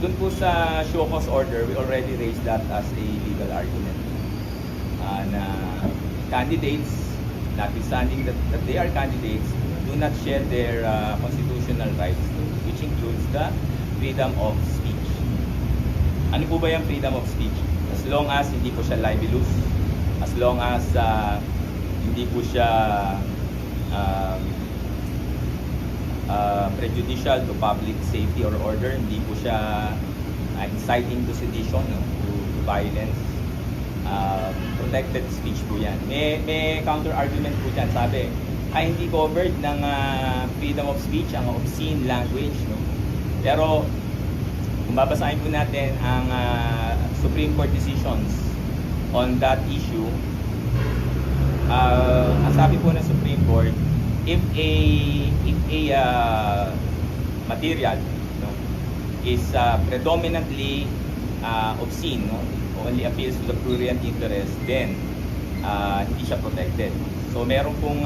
dun po sa show cause order, we already raised that as a legal argument. Na candidates, notwithstanding that they are candidates, do not shed their constitutional rights, which includes the freedom of speech. Ano po ba yung freedom of speech? As long as hindi po siya libelous, as long as hindi po siya prejudicial to public safety or order, hindi po siya inciting to sedition, no, to violence, protected speech po yan. May counter argument po dyan, sabi, ay hindi covered ng freedom of speech ang obscene language, no? Pero kung babasahin po natin ang Supreme Court decisions on that issue, ang sabi po ng Supreme Court, if a material, no, is predominantly obscene, no, only appeals to the prurient interest, then hindi siya protected. So meron pong